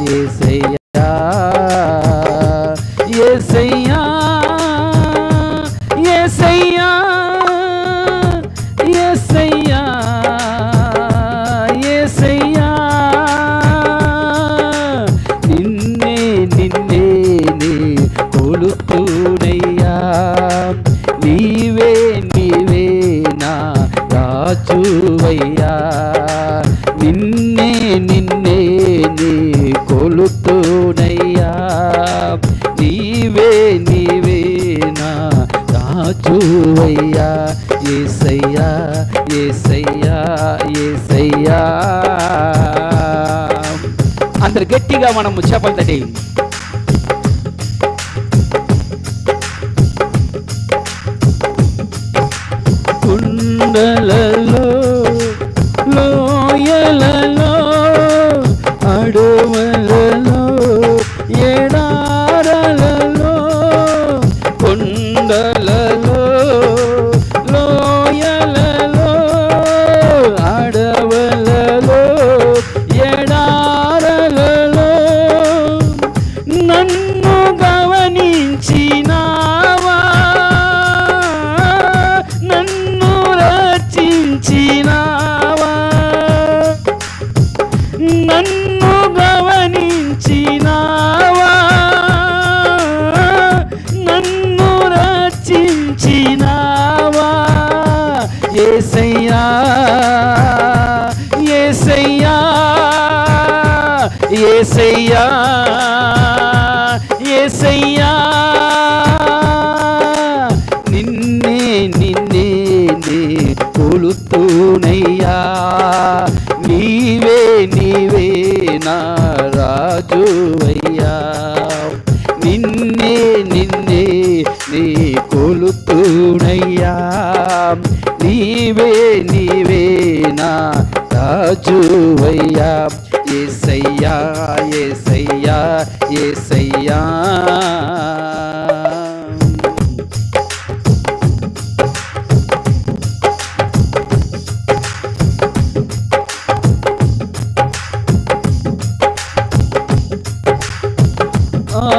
యేసయ్యా యేసయ్యా యేసయ్యా యేసయ్యా యేసయ్యా నిన్నే నిన్నే నే కొలుతునయ్యా నీవే నీవే నా రాజువయ్యా నిన్నే నిన్నే నే కొలుతునయ్యా నీవే నీవే నా రాజువయ్యా యేసయ్యా యేసయ్యా యేసయ్యా అందరు గట్టిగా మనము చెప్పలు తట్టి కుండలలో లోయలలో అడవులలో ఎడారులలో కొండలలో లోయలలో అడవులలో ఎడారులలో నన్ను గమనించినావా నన్ను రచించినావా నన్ను గమనించినావా నన్ను రచించినావా యేసయ్యా యేసయ్యా యేసయ్యా యేసయ్యా నిన్నే నిన్నే నే కొలుతునయ్యా నీవే నీవే నా రాజువయ్యా నిన్నే నిన్నే నే కొలుతునయ్యా నీవే నీవే నా రాజువయ్యా యేసయ్యా యేసయ్యా యేసయ్యా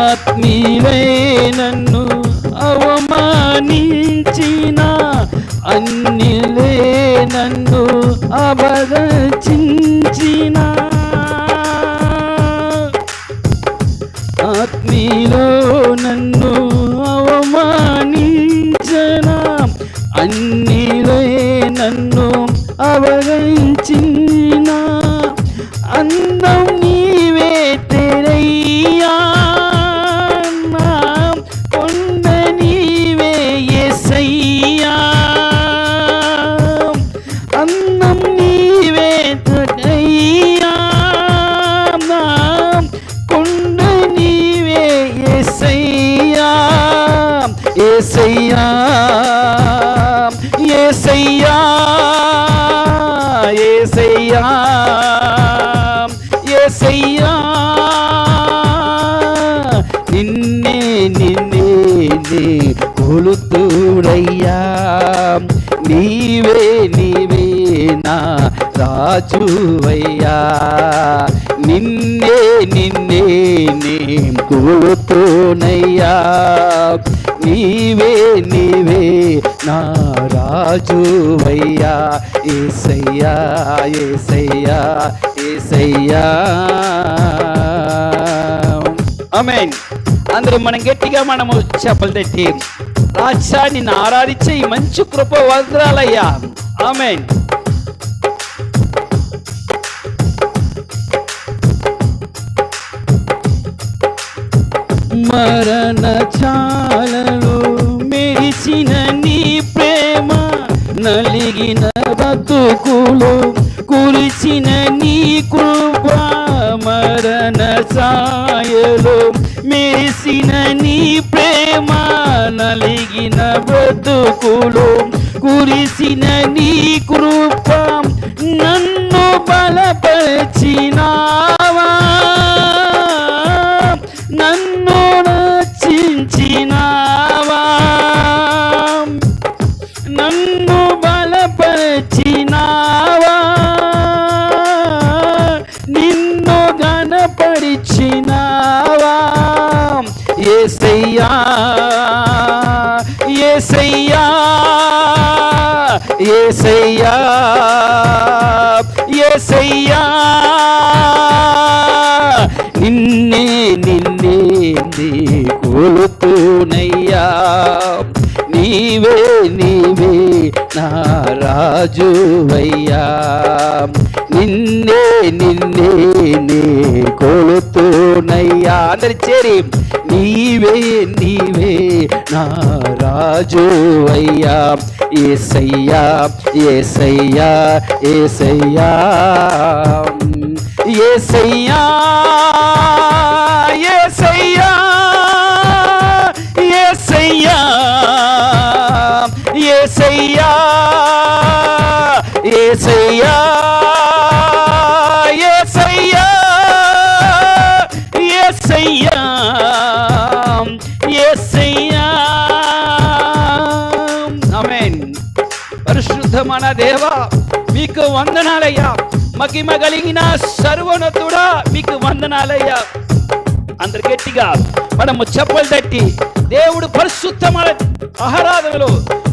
ఆత్మీయులే నన్ను అవమానించిన అన్యులే నన్ను అపహసించిన ఆత్మీయులో నన్ను అవమానించిన అన్యులే నన్ను అపహసించిన అందం నీవే తెరయ్యా కొండ నీవే యేసయ్యా అందం నీవే తెరయ్యా కొండ నీవే యేసయ్యా యేసయ్యా యేసయ్యా యేసయ్యా యేసయ్యా నిన్నే నిన్నే నే కొలుతునయ్యా నీవే నీవే నా రాజువయ్యా నిన్నే నిన్నే నే కొలుతునయ్యా నీవే నీవే నా రాజువయ్యా యేసయ్యా యేసయ్యా యేసయ్యా ఆమేన్ అందరూ మనం గట్టిగా మనము చెప్పలు తట్టి రాజా నిన్ను ఆరాధించే ఈ మంచి కృప వదరాలయ్యా ఆమేన్ మరణ చాలలో మెరిసిన నీ ప్రేమ నలిగిన బతుకులో కురిసిన నీ కృప మరణ ఛాయలో మెరిసిన నీ ప్రేమ నలిగిన బ్రతుకులో కురిసిన నీ కృప నన్ను బలపరిచినావా నన్ను రక్షించినావా నన్ను బలపరిచినావా నిన్ను గణపరిచినావా యేసయ్యా యేసయ్యా యేసయ్యా యేసయ్యా నిన్నే నిన్నే కొలుతునయ్యా నీవే నీవే నా రాజువయ్యా నిన్నే నిన్నే నే కొలుతునయ్యా అందరి చేరి నీవే నీవే నా రాజువయ్యా యేసయ్యా యేసయ్యా యేసయ్యా యేసయ్యా యేసయ్యా యేసయ్యా యేసయ్యా యేసయ్యా యేసయ్యా యేసయ్యా యేసయ్యా ఆమేన్. పరిశుద్ధమైన దేవా మీకు వందనాలయ్యా, మహిమ కలిగిన సర్వోన్నతుడా మీకు వందనాలయ్యా. అందరు గట్టిగా మనము చెప్పలు తట్టి దేవుడు పరిశుద్ధమైన ఆరాధనలో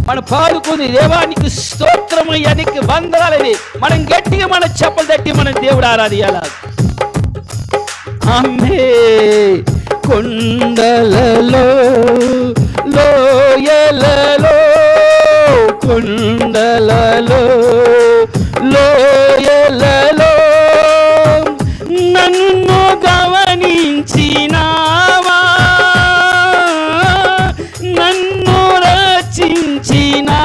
మనం పాడుకుని దేవానికి స్తోత్రమయ్యా నీకు వందనాలని మనం గట్టిగా మన చెప్పలు తట్టి మనం దేవుడు ఆరాధించాలి. ఆమె కొండలలో లోయలలో కొండలలో లోయలలో నన్ను గమనించినావా నన్ను రచించినావా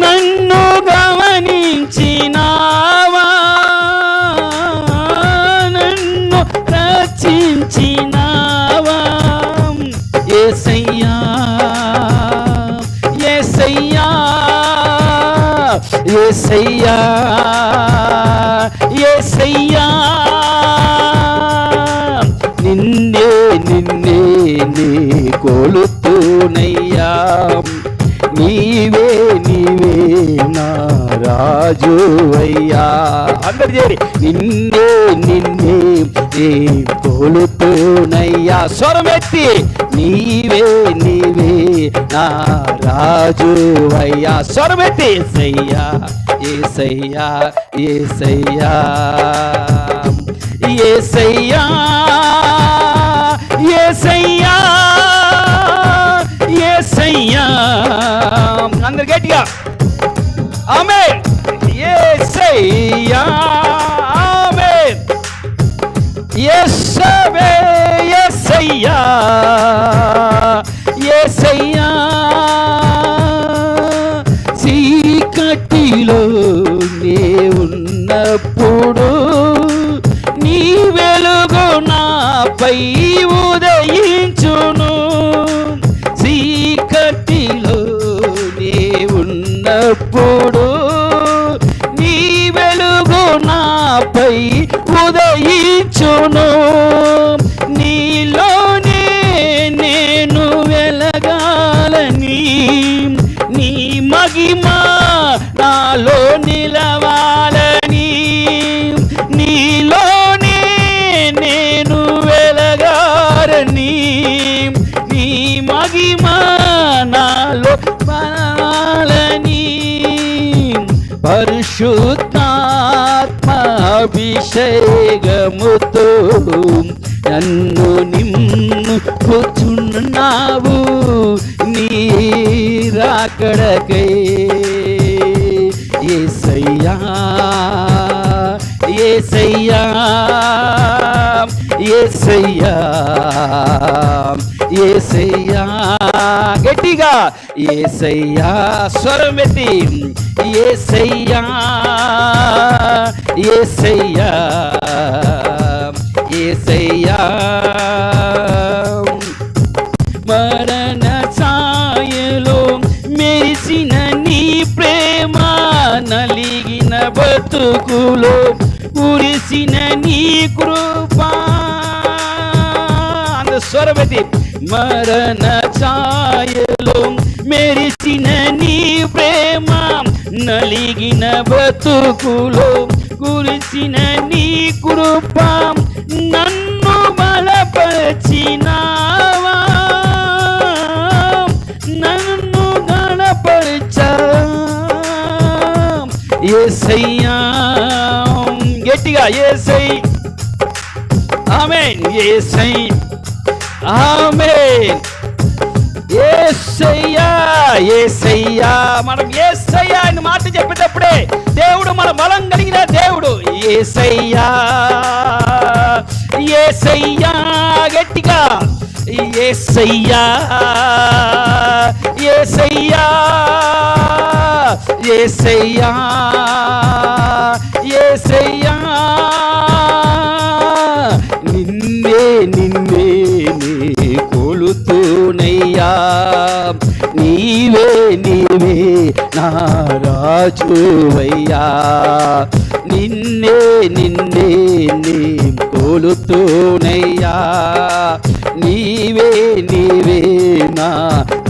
నన్ను గమనించినావా నన్ను రచించినావా యేసయ్యా యేసయ్యా యేసయ్యా యేసయ్యా నిన్నే నిన్నే నే కొలుతునయ్యా నీవే నీవే నా రాజువయ్యా అందరు చేరి నిన్నే నిన్నే నే కొలుతునయ్యా స్వరమెత్తి నీవే నీవే నా రాజువయ్యా స్వరమెత్తి యేసయ్యా యేసయ్యా యేసయ్యా యేసయ్యా యేసయ్యా అందరు గట్టిగా ఆమేన్ యేసయ్యా ఆమేన్ యేసవే యేసయ్యా యేసయ్యా చీకటిలో నే ఉన్నప్పుడు నీ వెలుగు నాపై ఉదయించును చీకటిలో నే ఉన్నప్పుడు నీ వెలుగు నాపై ఉదయించును నీలోనే నేను వెలగాలని నీ మహిమ నాలో నిలవాలని నీలోనే నేను వెలగాలని నీ మహిమ నాలో పనాలని పరిశుద్ధాత్మ అభిషేకముతో నన్ను నింపుచున్నావు నీ రాకడకై యేసయ్యా యేసయ్యా యేసయ్యా యేసయ్యా గట్టిగా యేసయ్యా స్వరం ఎత్తి యేసయ్యా యేసయ్యా యేసయ్యా మరణ ఛాయలో మెరిసిన నీ ప్రేమ నలిగిన బతుకులో కురిసిన నీ కృపా అంద స్వరమతి మరణ ఛాయలో మెరిసిన నీ ప్రేమ నలిగిన బతుకులో కురిసిన నీ కృప నన్ను బలప గణపరిచినావా, నన్ను గణపరిచా యేసయ్యా. గట్టిగా యేసయ్య. ఆమేన్. యేసయ్య. ఆమేన్. యేసయ్యా యేసయ్యా. మనం యేసయ్యా అని మాట చెప్పేటప్పుడే దేవుడు మన బలం కలిగిన దేవుడు. యేసయ్యా యేసయ్యా. గట్టిగా యేసయ్యా యేసయ్యా యేసయ్యా యేసయ్యా. నిన్నే నిన్నే నీ కొలుతూనయ్యా, నీవే నీవే నా రాజువయ్యా. నిన్నే నిన్నే నీ కొలుతూనయ్యా, నీవే నీవే నా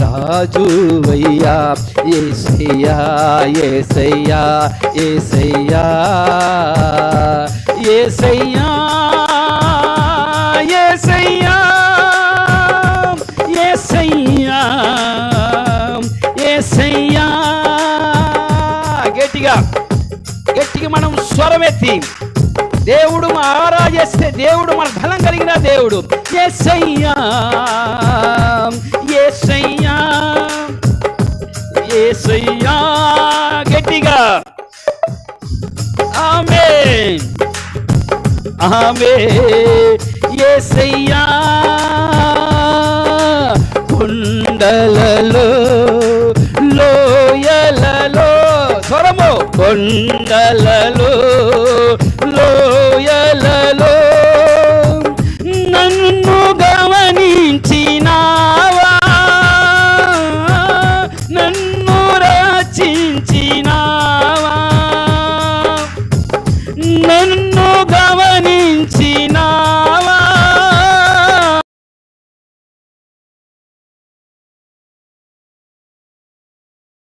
రాజువయ్యా. యేసయ్యా యేసయ్యా యేసయ్యా యేసయ్యా యేసయ్యా యేసయ్యా యేసయ్యా. గట్టిగా గట్టిగా మనం స్వరమెత్తి దేవుడు ఆరాధిస్తే దేవుడు మన బలం కలిగిన దేవుడు. యేసయ్యా యేసయ్యా యేసయ్యా. గట్టిగా ఆమేన్ ఆమేన్. యేసయ్యా. కొండలలో లోయలలో స్వరము, కొండలలో